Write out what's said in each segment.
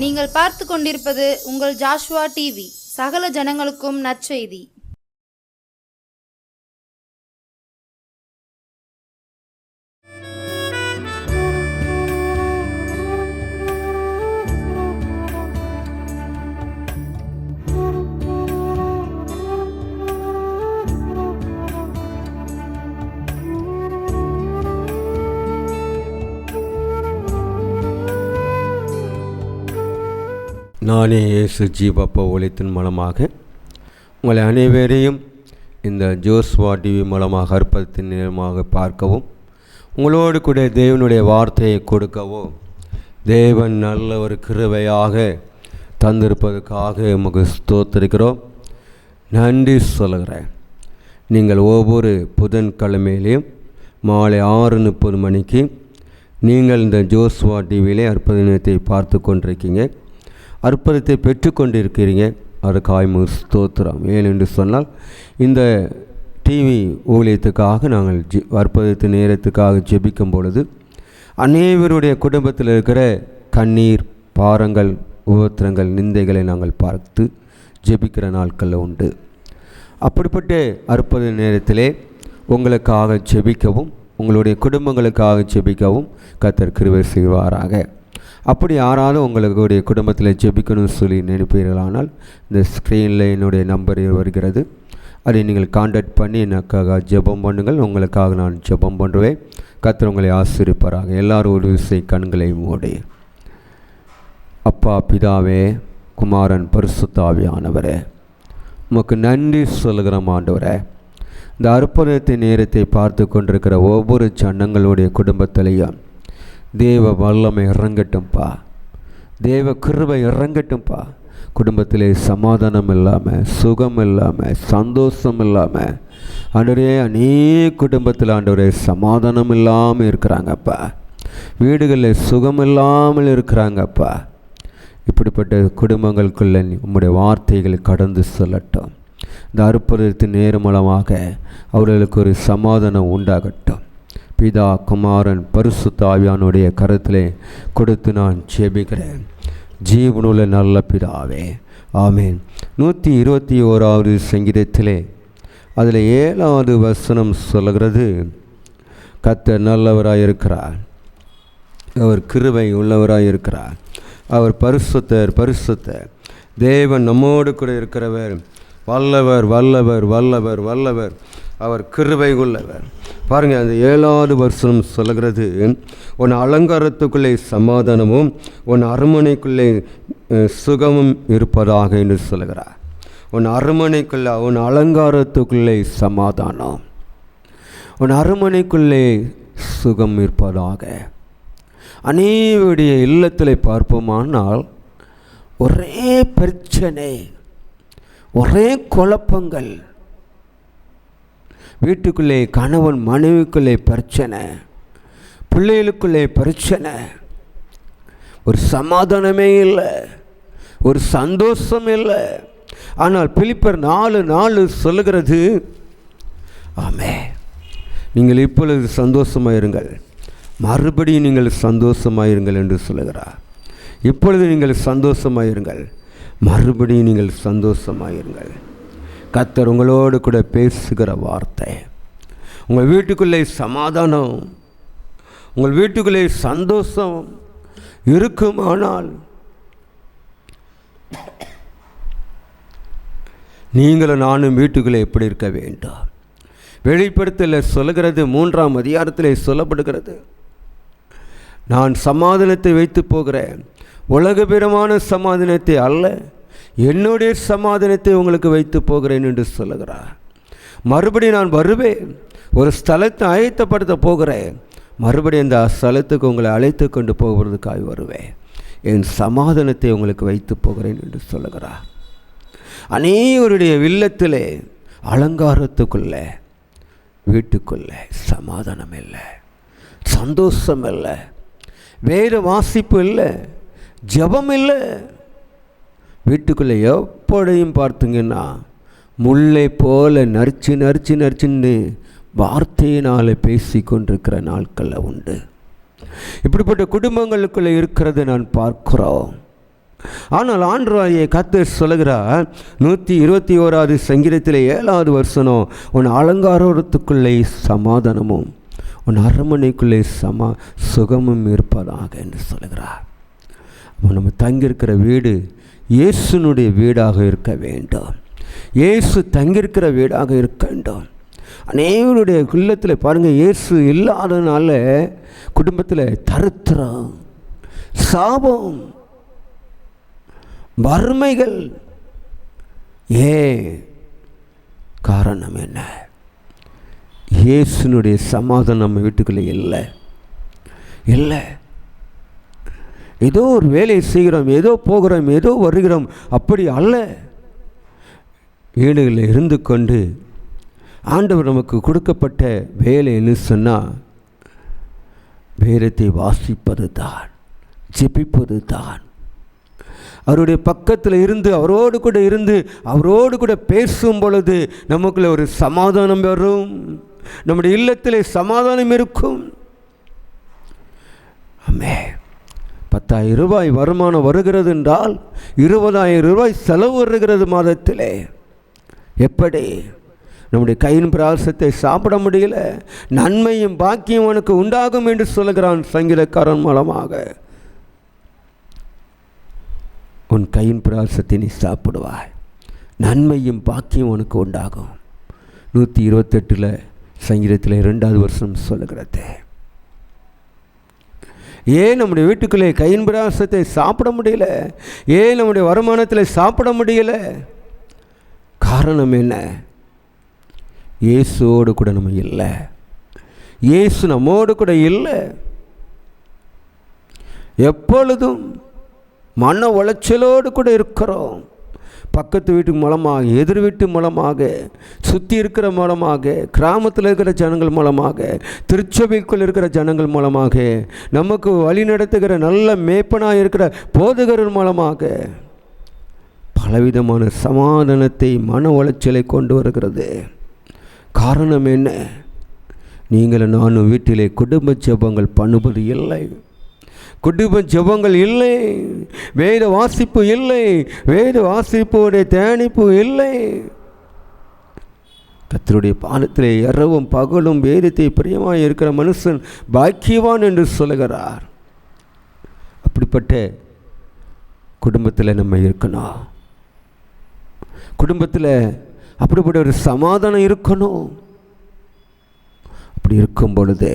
நீங்கள் பார்த்து கொண்டிருப்பது உங்கள் ஜாஷுவா டிவி. சகல ஜனங்களுக்கும் நற்செய்தி. நானே இயேசு ஜீவப்ப ஒளித்தின் மூலமாக உங்களை அனைவரையும் இந்த ஜோஸ்வா டிவி மூலமாக அற்புதத்தின் நேரமாக பார்க்கவும், உங்களோடு கூட தேவனுடைய வார்த்தையை கொடுக்கவும் தேவன் நல்ல ஒரு கிருபையாக தந்திருப்பதற்காக உமக்கு ஸ்தோத்திரிக்கிறோம், நன்றி சொல்கிறேன். நீங்கள் ஒவ்வொரு புதன்கிழமையிலையும் மாலை 6:30 மணிக்கு நீங்கள் இந்த ஜோஸ்வா டிவியிலே அற்புதத்தை பார்த்து கொண்டிருக்கீங்க, அற்புதத்தை பெற்றுக்கொண்டிருக்கிறீங்க. அதுக்காக ஸ்தோத்திரம். ஏனென்று சொன்னால் இந்த டிவி ஊழியத்துக்காக நாங்கள் அற்புதத்தின் நேரத்துக்காக ஜெபிக்கும் பொழுது அனைவருடைய குடும்பத்தில் இருக்கிற கண்ணீர், பாரங்கள், உபத்திரங்கள், நிந்தைகளை நாங்கள் பார்த்து ஜெபிக்கிற நாட்களில் உண்டு. அப்படிப்பட்ட அற்புத நேரத்திலே உங்களுக்காக ஜெபிக்கவும், உங்களுடைய குடும்பங்களுக்காக ஜெபிக்கவும் கர்த்தர் கிருபை செய்வாராக. அப்படி யாராவது உங்களுடைய குடும்பத்தில் ஜெபிக்கணும்னு சொல்லி நினைப்பீர்களானால் இந்த ஸ்க்ரீனில் என்னுடைய நம்பர் வருகிறது, அதை நீங்கள் கான்டாக்ட் பண்ணி எனக்காக ஜெபம் பண்ணுங்கள். உங்களுக்காக நான் ஜெபம் பண்ணுவேன். கர்த்தர் உங்களை ஆசீர்வதிப்பாராக. எல்லாரும் ஒரு விசை கண்களை மூடி. அப்பா பிதாவே, குமாரன் பரிசுத்த ஆவியானவரே, உமக்கு நன்றி சொல்கிறோம் ஆண்டவரே. இந்த அற்புதத்தின் நேரத்தை பார்த்து கொண்டிருக்கிற ஒவ்வொரு ஜனங்களுடைய குடும்பத்திலையும் தேவ வல்லமை இறங்கட்டும்பா, தேவ கிருபை இறங்கட்டும்பா. குடும்பத்திலே சமாதானம் இல்லாமல், சுகம் இல்லாமல், சந்தோஷம் இல்லாமல் ஆண்டவரே, அநேக குடும்பத்தில் ஆண்டவரே சமாதானம் இல்லாமல் இருக்கிறாங்கப்பா, வீடுகளில் சுகம் இல்லாமல் இருக்கிறாங்கப்பா. இப்படிப்பட்ட குடும்பங்களுக்குள்ள உம்முடைய வார்த்தைகள் கடந்து சொல்லட்டும். இந்த அற்புதத்தின் நேரம் மூலமாக அவர்களுக்கு ஒரு சமாதானம் உண்டாகட்டும். பிதா, குமாரன் பரிசுத்த ஆவியானுடைய கரத்திலே கொடுத்து நான் ஜெபிக்கிறேன். ஜீவனுள்ள நல்ல பிதாவே, ஆமேன். 121வது சங்கீதத்திலே அதில் 7வது வசனம் சொல்கிறது, கர்த்தர் நல்லவராயிருக்கிறார், அவர் கிருபை உள்ளவராயிருக்கிறார், அவர் பரிசுத்தர் பரிசுத்தர், தேவன் நம்மோடு கூட இருக்கிறவர், வல்லவர் வல்லவர் வல்லவர் வல்லவர், அவர் கிருபை உள்ளவர். பாருங்கள், அந்த 7வது வசனம் சொல்கிறது, உன் அலங்காரத்துக்குள்ளே சமாதானமும் உன் அரண்மனைக்குள்ளே சுகமும் இருப்பதாக என்று சொல்கிறார். உன் அரண்மனைக்குள்ளே, உன் அலங்காரத்துக்குள்ளே சமாதானம், உன் அரண்மனைக்குள்ளே சுகம் இருப்பதாக. அனைவருடைய இல்லத்தில் பார்ப்போமானால் ஒரே பிரச்சனை, ஒரே குழப்பங்கள். வீட்டுக்குள்ளே கணவன் மனைவிக்குள்ளே பிரச்சனை, பிள்ளைகளுக்குள்ளே பிரச்சனை, ஒரு சமாதானமே இல்லை, ஒரு சந்தோஷம் இல்லை. ஆனால் பிலிப்பியர் 4:4 சொல்லுகிறது, ஆமே, நீங்கள் இப்பொழுது சந்தோஷமாயிருங்கள், மறுபடியும் நீங்கள் சந்தோஷமாயிருங்கள் என்று சொல்லுகிறார். இப்பொழுது நீங்கள் சந்தோஷமாயிருங்கள், மறுபடியும் நீங்கள் சந்தோஷமாயிருங்கள். கர்த்தர் உங்களோடு கூட பேசுகிற வார்த்தை. உங்கள் வீட்டுக்குள்ளே சமாதானம், உங்கள் வீட்டுக்குள்ளே சந்தோஷம் இருக்குமானால் நீங்களும் நானும் வீட்டுக்குள்ளே எப்படி இருக்க வேண்டும்? வெளிப்படுத்தல சொல்லுகிறது, 3ஆம் அதிகாரத்திலே சொல்லப்படுகிறது, நான் சமாதானத்தை வைத்து போகிறேன், உலகபிரமான சமாதானத்தை அல்ல, என்னுடைய சமாதானத்தை உங்களுக்கு வைத்து போகிறேன் என்று சொல்லுகிறார். மறுபடியும் நான் வருவேன், ஒரு ஸ்தலத்தை ஆயத்தப்படுத்த போகிறேன், மறுபடியும் அந்த ஸ்தலத்துக்கு உங்களை அழைத்து கொண்டு போகிறதுக்காக வருவேன், என் சமாதானத்தை உங்களுக்கு வைத்து போகிறேன் என்று சொல்லுகிறார். அநேகருடைய இல்லத்திலே, அலங்காரத்துக்குள்ளே, வீட்டுக்குள்ளே சமாதானம் இல்லை, சந்தோஷம் இல்லை, வேத வாசிப்பு இல்லை, ஜெபம் இல்லை. வீட்டுக்குள்ளே எப்படியும் பார்த்தீங்கன்னா முல்லை போல நரிச்சு நரிச்சு நரிச்சுன்னு வார்த்தையினால் பேசி கொண்டிருக்கிற நாட்களில் உண்டு. இப்படிப்பட்ட குடும்பங்களுக்குள்ளே இருக்கிறது நான் பார்க்கிறோம். ஆனால் ஆண்டவராகிய கர்த்தர் சொல்லுகிறார் 121வது சங்கீதத்தில் 7வது வசனம், உன் அலங்காரத்துக்குள்ளே சமாதானமும் உன் அரண்மனைக்குள்ளே சுகமும் இருப்பதாக என்று சொல்லுகிறார். நம்ம தங்கியிருக்கிற வீடு இயேசுனுடைய வீடாக இருக்க வேண்டும். இயேசு தங்கியிருக்கிற வீடாக இருக்க வேண்டும். அனைவருடைய குள்ளத்தில் பாருங்கள், இயேசு இல்லாதனால குடும்பத்தில் தரித்திரம், சாபம், வறுமைகள். ஏன் காரணம் என்ன? இயேசுனுடைய சமாதானம் நம்ம வீட்டுக்குள்ளே இல்லை. ஏதோ ஒரு வேலையை செய்கிறோம், ஏதோ போகிறோம், ஏதோ வருகிறோம், அப்படி அல்ல. வீடுகளில் இருந்து கொண்டு ஆண்டவர் நமக்கு கொடுக்கப்பட்ட வேலை என்ன சொன்னால், வேதத்தை வாசிப்பது தான், ஜெபிப்பது தான். அவருடைய பக்கத்தில் இருந்து அவரோடு கூட இருந்து அவரோடு கூட பேசும் பொழுது நமக்குள்ள ஒரு சமாதானம் வரும். நம்முடைய இல்லத்திலே சமாதானம் இருக்கும். ஆமே. 10,000 ரூபாய் வருமானம் வருகிறது என்றால் 20,000 ரூபாய் செலவு வருகிறது மாதத்திலே. எப்படி? நம்முடைய கையின் பிரயாசத்தை சாப்பிட முடியல. நன்மையும் பாக்கியம் உனக்கு உண்டாகும் என்று சொல்லுகிறான் சங்கீதக்காரன் மூலமாக. உன் கையின் பிரயாசத்தை நீ சாப்பிடுவாய், நன்மையும் பாக்கியம் உனக்கு உண்டாகும். 128 சங்கீதத்தில் 2வது வருஷம் சொல்லுகிறது. ஏன் நம்முடைய வீட்டுக்குள்ளே கையின் பிரயாசத்தை சாப்பிட முடியல? ஏன் நம்முடைய வருமானத்தில் சாப்பிட முடியல? காரணம் என்ன? இயேசுவோடு கூட நம்ம இல்லை. இயேசு நம்மோடு கூட இல்லை. எப்பொழுதும் மன உளைச்சலோடு கூட இருக்கிறோம். பக்கத்து வீட்டு மூலமாக, எதிர் வீட்டு மூலமாக, சுற்றி இருக்கிற மூலமாக, கிராமத்தில் இருக்கிற ஜனங்கள் மூலமாக, திருச்சபைக்குள் இருக்கிற ஜனங்கள் மூலமாக, நமக்கு வழி நடத்துகிற நல்ல மேய்ப்பனாக இருக்கிற போதகர்கள் மூலமாக பலவிதமான சமாதானத்தை, மன உளைச்சலை கொண்டு வருகிறது. காரணம் என்ன? நீங்களும் நானும் வீட்டிலே குடும்ப ஜெபங்கள் பண்ணுவது இல்லை. குடும்ப ஜெபங்கள் இல்லை, வேத வாசிப்பு இல்லை, வேத வாசிப்புடைய தியானிப்பு இல்லை. கர்த்தருடைய பாதத்திலே இரவும் பகலும் வேதத்தை பிரியமாக இருக்கிற மனுஷன் பாக்கியவான் என்று சொல்லுகிறார். அப்படிப்பட்ட குடும்பத்தில் நம்ம இருக்கணும். குடும்பத்தில் அப்படிப்பட்ட ஒரு சமாதானம் இருக்கணும். அப்படி இருக்கும் பொழுது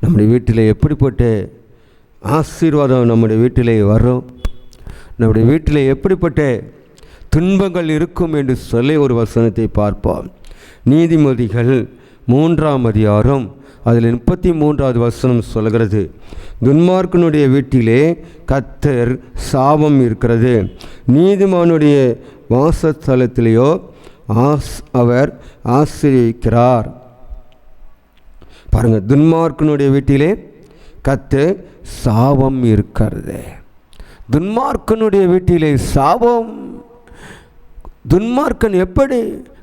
நம்முடைய வீட்டில் எப்படிப்பட்ட ஆசீர்வாதம் நம்முடைய வீட்டிலே வரும், நம்முடைய வீட்டில் எப்படிப்பட்ட துன்பங்கள் இருக்கும் என்று சொல்லி ஒரு வசனத்தை பார்ப்போம். நீதிமொழிகள் 3ஆம் அதிகாரம் அதில் 33வது வசனம் சொல்கிறது, துன்மார்க்கனுடைய வீட்டிலே கர்த்தர் சாபம் இருக்கிறது, நீதிமானுடைய வாசஸ்தலத்திலேயோ அவர் ஆசீர்வதிக்கிறார். பாருங்கள், துன்மார்க்கனுடைய வீட்டிலே கர்த்தர் சாபம் இருக்கிறது. துன்மார்க்கனுடைய வீட்டிலே சாபம். துன்மார்க்கன் எப்படி?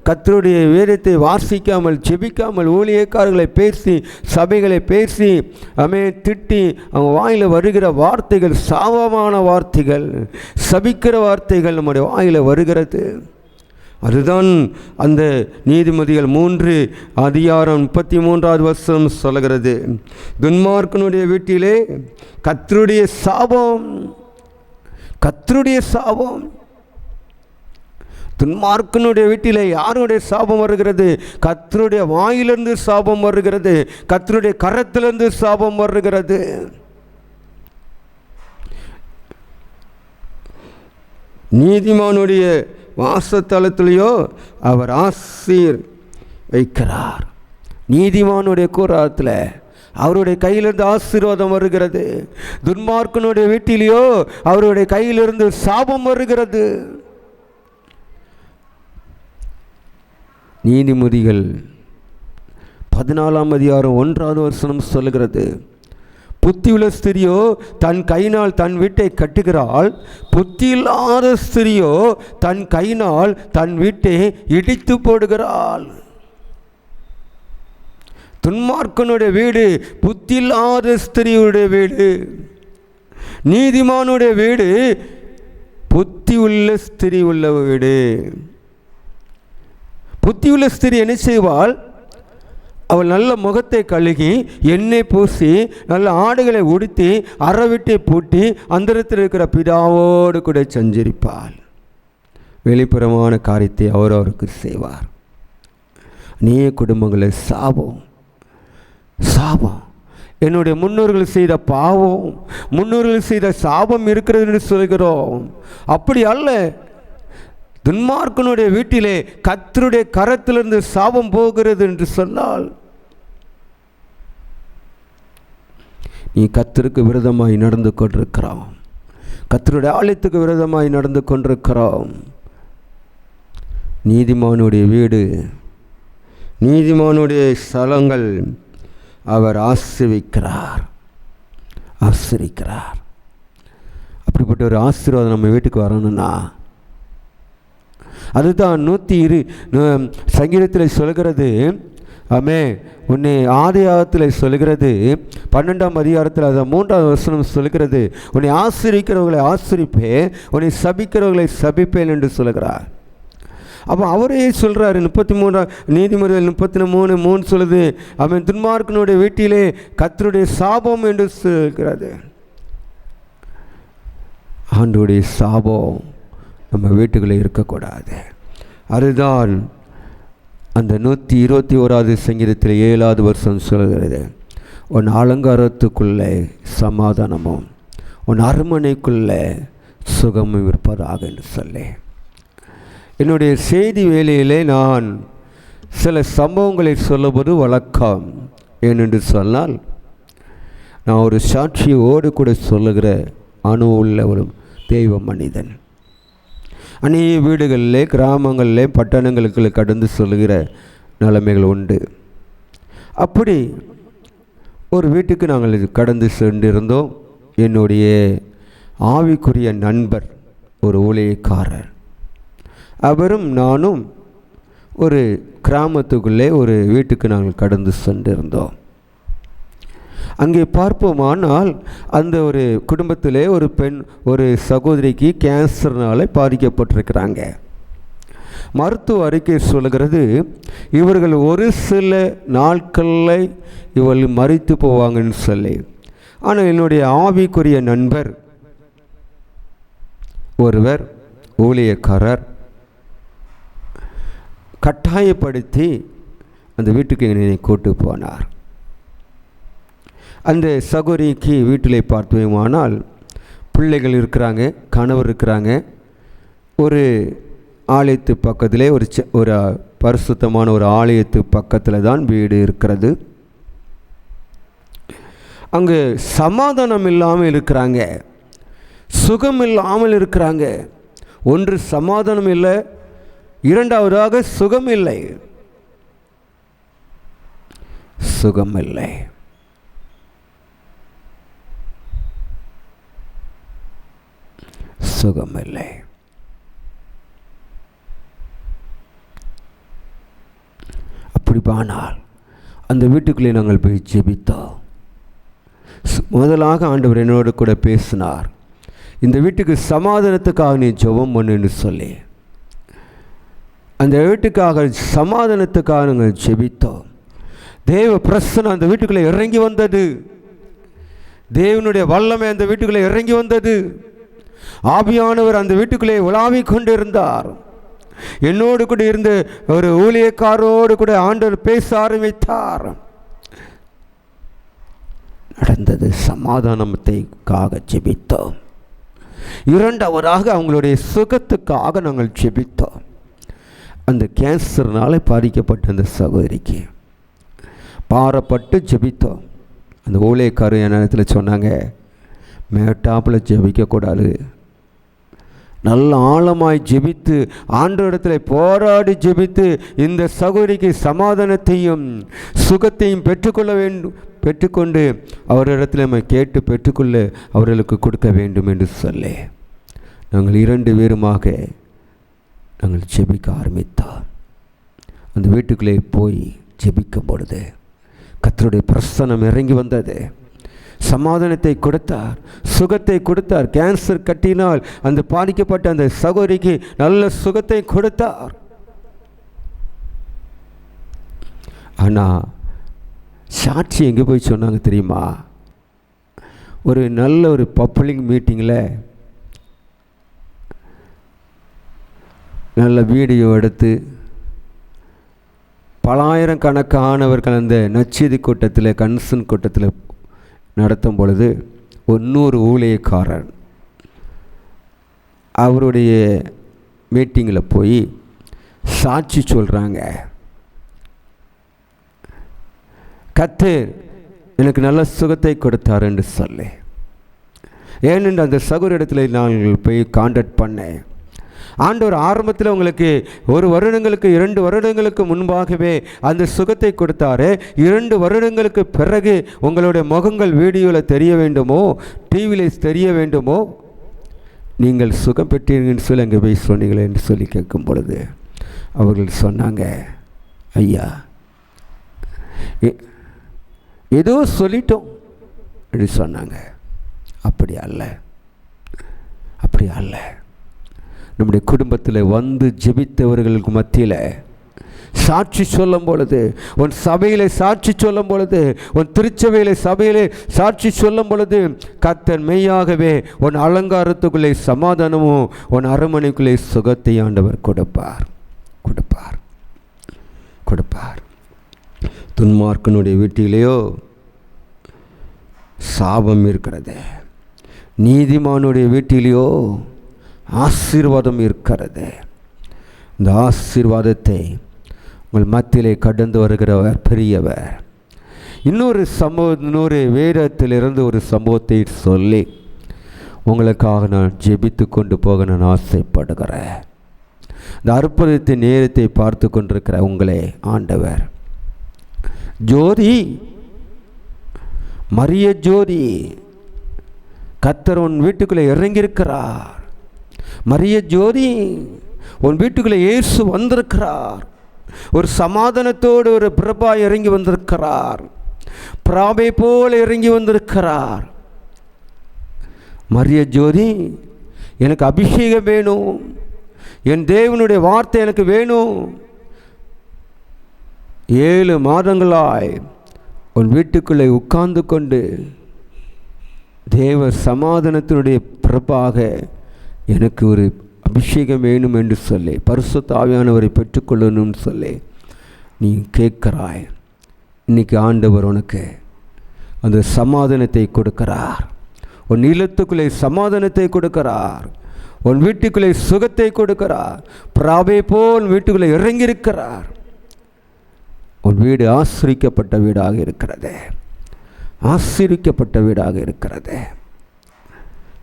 கர்த்தருடைய வேதத்தை வாசிக்காமல், ஜெபிக்காமல், ஊழியக்காரர்களை பேசி, சபைகளை பேசி, திட்டி, அவங்க வாயில் வருகிற வார்த்தைகள் சாபமான வார்த்தைகள், சபிக்கிற வார்த்தைகள் நம்முடைய வாயில் வருகிறது. அதுதான் அந்த நீதிமொழிகள் 3 அதிகாரம் 33வது வசனம் சொல்கிறது, துன்மார்க்கனுடைய வீட்டிலே கர்த்தருடைய சாபம். கர்த்தருடைய சாபம். துன்மார்க்கனுடைய வீட்டிலே யாருடைய சாபம் வருகிறது? கர்த்தருடைய வாயிலிருந்து சாபம் வருகிறது, கர்த்தருடைய கரத்திலிருந்து சாபம் வருகிறது. நீதிமானுடைய வாசத்தலத்திலேயோ அவர் ஆசீர் வைக்கிறார். நீதிமானுடைய கூறாத்தில் அவருடைய கையிலிருந்து ஆசீர்வாதம் வருகிறது. துன்மார்க்கனுடைய வீட்டிலேயோ அவருடைய கையிலிருந்து சாபம் வருகிறது. நீதிமொழிகள் 14ஆம் அதிகாரம் 1வது வசனம் சொல்லுகிறது, புத்தியுள்ள ஸ்திரியோ தன் கையினால் தன் வீட்டை கட்டுகிறாள், புத்தியில்லாத ஸ்திரியோ தன் கையினால் தன் வீட்டை இடித்து போடுகிறாள். துன்மார்க்கனுடைய வீடு புத்தியில்லாத ஸ்திரியுடைய வீடு. நீதிமானுடைய வீடு புத்தி உள்ள ஸ்திரீ உள்ள வீடு. புத்தியுள்ள ஸ்திரீ என்ன செய்வாள்? அவள் நல்ல முகத்தை கழுகி எண்ணெய் பூசி நல்ல ஆடைகளை உடுத்தி அறவிட்டை பூட்டி அந்தரத்தில் இருக்கிற பிதாவோடு கூட சஞ்சரிப்பாள். வெளிப்புறமான காரியத்தை அவரவருக்கு செய்வார். அநேக குடும்பங்களை சாபம் என்னுடைய முன்னோர்கள் செய்த பாவம், முன்னோர்கள் செய்த சாபம் இருக்கிறது என்று சொல்கிறோம். அப்படி அல்ல. துன்மார்க்கனுடைய வீட்டிலே கர்த்தருடைய கரத்திலிருந்து சாபம் போகிறது என்று சொன்னால், நீ கர்த்தருக்கு விரோதமாய் நடந்து கொண்டிருக்கிறோம், கர்த்தருடைய ஆலயத்துக்கு விரோதமாய் நடந்து கொண்டிருக்கிறோம். நீதிமானுடைய வீடு, நீதிமானுடைய ஸ்தலங்கள் அவர் ஆசீர்வதிக்கிறார். அப்படிப்பட்ட ஒரு ஆசீர்வாதம் நம்ம வீட்டுக்கு வரணும்னா, அதுதான் 102 சங்கீதத்தில் சொல்கிறது. ஆமே, உன்னை ஆதியாகத்தில் சொல்கிறது 12ஆம் அதிகாரத்தில் அது 3ஆவது வசனம் சொல்கிறது, உன்னை ஆசீர்வதிக்கிறவர்களை ஆசீர்விப்பேன், உன்னை சபிக்கிறவர்களை சபிப்பேன் என்று சொல்கிறார். அப்போ அவரே சொல்கிறாரு 33 நீதிமொழிகள் 33:3 சொல்லுது, அவன் துன்மார்க்கனுடைய வீட்டிலே கர்த்தருடைய சாபம் என்று சொல்கிறது. ஆண்டவருடைய சாபம் நம்ம வீட்டுகளில் இருக்கக்கூடாது. அதுதான் அந்த 121வது சங்கீதத்தில் 7வது வருஷம் சொல்கிறது, உன் அலங்காரத்துக்குள்ளே சமாதானமும் உன் அரண்மனைக்குள்ளே சுகமும் இருப்பதாக என்று சொல்லி. என்னுடைய செய்தி வேலையிலே நான் சில சம்பவங்களை சொல்லுவது வழக்கம். ஏனென்று சொன்னால், நான் ஒரு சாட்சியோடு கூட சொல்லுகிற அனுபவமுள்ள ஒரு தெய்வ மனிதன். அநேக வீடுகளிலே, கிராமங்களிலே, பட்டணங்களுக்கு கடந்து சொல்லுகிற நிலைமைகள் உண்டு. அப்படி ஒரு வீட்டுக்கு நாங்கள் கடந்து சென்றிருந்தோம். என்னுடைய ஆவிக்குரிய நண்பர் ஒரு ஊழியக்காரர், அவரும் நானும் ஒரு கிராமத்துக்குள்ளே ஒரு வீட்டுக்கு நாங்கள் கடந்து சென்றிருந்தோம். அங்கே பார்ப்போமானால், அந்த ஒரு குடும்பத்திலே ஒரு பெண், ஒரு சகோதரிக்கு கேன்சர்னால் பாதிக்கப்பட்டிருக்கிறாங்க. மருத்துவ அறிக்கை சொல்கிறது, இவர்கள் ஒரு சில நாட்களில் இவர்கள் மரித்து போவாங்கன்னு சொல்லி. ஆனால் என்னுடைய ஆவிக்குரிய நண்பர் ஒருவர் ஊழியக்காரர் கட்டாயப்படுத்தி அந்த வீட்டுக்கு என்னை கூட்டு போனார். அந்த சகோதரிக்கு வீட்டிலே பார்த்தோமானால் பிள்ளைகள் இருக்கிறாங்க, கணவர் இருக்கிறாங்க. ஒரு ஆலயத்து பக்கத்திலே ஒரு பரிசுத்தமான ஒரு ஆலயத்து பக்கத்தில் தான் வீடு இருக்கிறது. அங்கு சமாதானம் இல்லாமல் இருக்கிறாங்க, சுகம் இல்லாமல் இருக்கிறாங்க. ஒன்று சமாதானம் இல்லை, இரண்டாவதாக சுகம் இல்லை. அப்படிப்பானால் அந்த வீட்டுக்குள்ளே நாங்கள் போய் ஜெபித்தோம். முதலாக ஆண்டவர் என்னோடு கூட பேசினார், இந்த வீட்டுக்கு சமாதானத்துக்காக நீ ஜெபம் பண்ணுன்னு சொல்லி. அந்த வீட்டுக்காக சமாதானத்துக்காக நாங்கள் ஜெபித்தோம். தேவ பிரசன்னம் அந்த வீட்டுக்குள்ளே இறங்கி வந்தது. தேவனுடைய வல்லமை அந்த வீட்டுக்குள்ளே இறங்கி வந்தது. ஆவியானவர் அந்த வீட்டுக்குள்ளே உலாவிக் கொண்டிருந்தார். என்னோடு கூட இருந்த ஒரு ஊழியக்காரோடு கூட ஆண்டவர் பேச ஆரம்பித்தார். நடந்தது சமாதானத்துக்காக ஜெபித்தோம். இரண்டாவதாக அவங்களுடைய சுகத்துக்காக நாங்கள் ஜெபித்தோம். அந்த கேன்சர்னால் பாதிக்கப்பட்ட அந்த சகோதரிக்கு பாரப்பட்டு ஜெபித்தோம். அந்த ஊழியக்காரர் என் நேரத்தில் சொன்னாங்க, மேட்டாப்பில் ஜெபிக்கக்கூடாது, நல்ல ஆழமாய் ஜெபித்து ஆண்டவரிடத்தில் போராடி ஜெபித்து இந்த சகோதரிக்கு சமாதானத்தையும் சுகத்தையும் பெற்றுக்கொண்டு அவரிடத்தில் நம்ம கேட்டு பெற்றுக்கொள்ள அவர்களுக்கு கொடுக்க வேண்டும் என்று சொல்லி நாங்கள் 2 பேருமாக நாங்கள் ஜெபிக்க ஆரம்பித்தோம். அந்த வீட்டுக்குள்ளே போய் ஜெபிக்கும் பொழுது கர்த்தருடைய பிரசன்னம் இறங்கி வந்தது. சமாதானத்தை கொடுத்தார், சுகத்தை கொடுத்தார். கேன்சர் கட்டினால் அந்த பாதிக்கப்பட்ட அந்த சகோதரிக்கு நல்ல சுகத்தை கொடுத்தார். ஆனால் சாட்சி எங்கே போய் சொன்னாங்க தெரியுமா? ஒரு நல்ல ஒரு பப்ளிக் மீட்டிங்கில் நல்ல வீடியோ எடுத்து பலாயிரக்கணக்கானவர்கள் அந்த நச்செய்தி கூட்டத்தில், கன்சன் கூட்டத்தில் நடத்தும் பொழுது 100 ஊழியக்காரர் அவருடைய மீட்டிங்கில் போய் சாட்சி சொல்கிறாங்க. கர்த்தர் எனக்கு நல்ல சுகத்தை கொடுத்தார் என்று சொல்லி. ஏனென்று அந்த சகோதரிடத்தில் நான் போய் கான்டாக்ட் பண்ணேன். ஆண்டவர் ஆரம்பத்தில் உங்களுக்கு 1 வருடங்களுக்கு 2 வருடங்களுக்கு முன்பாகவே அந்த சுகத்தை கொடுத்தாரு. 2 வருடங்களுக்கு பிறகு உங்களுடைய முகங்கள் வீடியோவில் தெரிய வேண்டுமோ, டிவியில் தெரிய வேண்டுமோ, நீங்கள் சுகம் பெற்றீங்கன்னு சொல்லி அங்கே போய் சொன்னீங்களே என்று சொல்லி கேட்கும் பொழுது அவர்கள் சொன்னாங்க, ஐயா ஏதோ சொல்லிட்டோம் அப்படி சொன்னாங்க. அப்படி அல்ல, அப்படி அல்ல. நம்முடைய குடும்பத்தில் வந்து ஜெபித்தவர்களுக்கு மத்தியில் சாட்சி சொல்லும் பொழுது, உன் சபையில் சாட்சி சொல்லும் பொழுது, உன் திருச்சபையில் சபையில் சாட்சி சொல்லும் பொழுது, கர்த்தர் மெய்யாகவே உன் அலங்காரத்துக்குள்ளே சமாதானமும் உன் அரண்மனைக்குள்ளே சுகத்தை ஆண்டவர் கொடுப்பார், கொடுப்பார், கொடுப்பார். துன்மார்க்கனுடைய வீட்டிலேயோ சாபம் இருக்கிறது, நீதிமானுடைய வீட்டிலேயோ ஆசீர்வாதம் இருக்கிறது. இந்த ஆசீர்வாதத்தை உங்கள் மத்தியிலே கடந்து வருகிறவர் பெரியவர். இன்னொரு வேதத்திலிருந்து ஒரு சம்பவத்தை சொல்லி உங்களுக்காக நான் ஜெபித்து கொண்டு போக நான் ஆசைப்படுகிறேன். இந்த அற்புதத்தின் நேரத்தை பார்த்து கொண்டிருக்கிற உங்களே ஆண்டவர் ஜோதி, மரிய ஜோதி, கர்த்தர் உன் வீட்டுக்குள்ளே இறங்கியிருக்கிறார். மரிய ஜோதி, உன் வீட்டுக்குள்ளே இயேசு வந்திருக்கிறார். ஒரு சமாதானத்தோடு ஒரு பிரபா இறங்கி வந்திருக்கிறார். பிராபை போல இறங்கி வந்திருக்கிறார். மரிய ஜோதி, எனக்கு அபிஷேகம் வேணும், என் தேவனுடைய வார்த்தை எனக்கு வேணும். 7 மாதங்களாய் உன் வீட்டுக்குள்ளே உட்கார்ந்து கொண்டு தேவ சமாதானத்தினுடைய பிறப்பாக எனக்கு ஒரு அபிஷேகம் வேணும் என்று சொல்லி, பரிசுத்த ஆவியானவரை பெற்றுக்கொள்ளணும்னு சொல்லி நீ கேட்கிறாய். இன்னைக்கு ஆண்டவர் உனக்கு அந்த சமாதானத்தை கொடுக்கிறார். உன் இல்லத்துக்குள்ளே சமாதானத்தை கொடுக்கிறார். உன் வீட்டுக்குள்ளே சுகத்தை கொடுக்கிறார். பிராபை போல் வீட்டுக்குள்ளே இறங்கியிருக்கிறார். உன் வீடு ஆசீர்வதிக்கப்பட்ட வீடாக இருக்கிறது, ஆசீர்வதிக்கப்பட்ட வீடாக இருக்கிறது.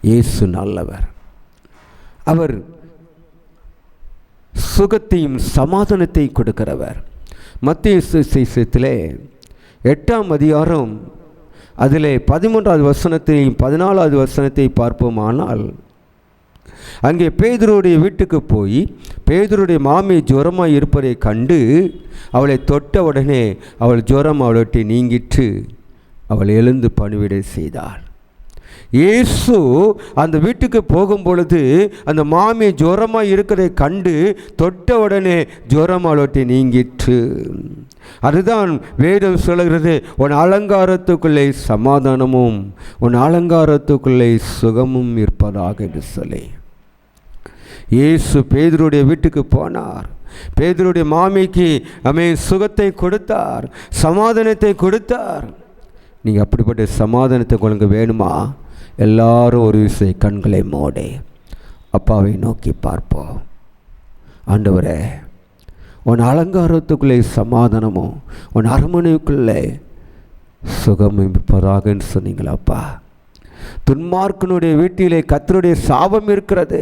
இயேசு நல்லவர். அவர் சுகத்தையும் சமாதானத்தை கொடுக்கிறவர். மத்தேயு சுவிசேஷத்திலே 8ஆம் அதிகாரம் அதிலே 13வது வசனத்தையும் 14வது வசனத்தை பார்ப்போமானால், அங்கே பேதுருடைய வீட்டுக்கு போய் பேதுருடைய மாமி ஜுரமாக இருப்பதை கண்டு அவளை தொட்ட உடனே அவள் ஜுரம் அவளை நீங்கிற்று. அவள் எழுந்து பணிவிடை செய்தாள். இயேசு அந்த வீட்டுக்கு போகும் பொழுது அந்த மாமி ஜுரமாக இருக்கிறதை கண்டு தொட்ட உடனே ஜுரம் அவளை நீங்கிற்று. அதுதான் வேதம் சொல்கிறது, உன் அலங்காரத்துக்குள்ளே சமாதானமும் உன் அலங்காரத்துக்குள்ளே சுகமும் இருப்பதாக என்று சொல்லி இயேசு பேதுருடைய வீட்டுக்கு போனார். பேதுருடைய மாமிக்கு சுகத்தை கொடுத்தார், சமாதானத்தை கொடுத்தார். நீங்கள் அப்படிப்பட்ட சமாதானத்தை உங்களுக்கு வேணுமா? எல்லாரும் ஒரு விஷயம் கண்களை மூடி அப்பாவை நோக்கி பார்ப்போம். ஆண்டவரே, உன் அலங்காரத்துக்குள்ளே சமாதானமும் உன் அரண்மனைக்குள்ளே சுகமும் இருப்பதாகன்னு சொன்னீங்களாப்பா. துன்மார்க்கனுடைய வீட்டிலே கர்த்தருடைய சாபம் இருக்கிறது,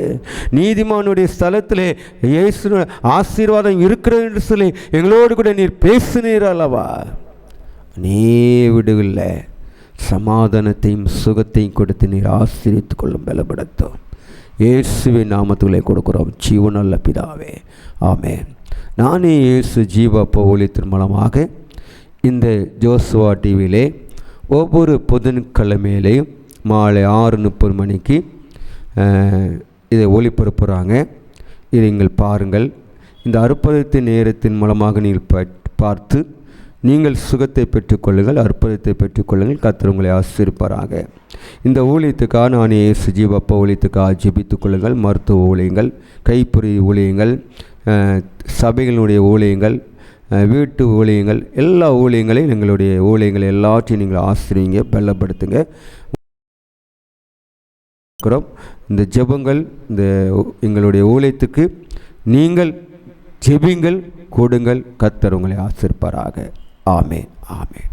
நீதிமானுடைய ஸ்தலத்திலே இயேசு ஆசீர்வாதம் இருக்கிறது என்று சொல்லி எங்களோடு கூட நீர் பேசினீர் அல்லவா. நீ விடுவில் சமாதானத்தையும் சுகத்தையும் கொடுத்து நீர் ஆசீர்வித்து கொள்ளும் பலப்படுத்தும். இயேசுவின் நாமத்துகளை கொடுக்கிறோம் ஜீவனுள்ள பிதாவே, ஆமென். நானே இயேசு ஜீவ ஊழியத்தின் மூலமாக இந்த ஜோசுவா டிவியிலே ஒவ்வொரு புதன்கிழமையிலையும் மாலை 6:30 மணிக்கு இதை ஒளிபரப்புகிறாங்க. இதை நீங்கள் பாருங்கள். இந்த அற்புதத்தின் நேரத்தின் மூலமாக நீங்கள் பார்த்து நீங்கள் சுகத்தை பெற்றுக்கொள்ளுங்கள், அற்புதத்தை பெற்றுக்கொள்ளுங்கள். கர்த்தர் உங்களை ஆசீர்வதிப்பாராக. இந்த ஊழியத்துக்காக நான் இயேசு ஜீவப்பா ஊழியத்துக்காக ஜெபித்துக் கொள்ளுங்கள். மருத்துவ ஊழியங்கள், கைப்பொறி ஊழியங்கள், சபைகளுடைய ஊழியங்கள், வீட்டு ஊழியங்கள், எல்லா ஊழியங்களையும் எங்களுடைய ஊழியங்களை எல்லாத்தையும் நீங்கள் ஆசீர்வதிங்க, பலப்படுத்துங்க. இந்த ஜெபங்கள், இந்த எங்களுடைய ஊழியத்துக்கு நீங்கள் ஜெபிங்கள், கொடுங்கள். கர்த்தர் உங்களை ஆசீர்வதிப்பாராக. ஆமென், ஆமென்.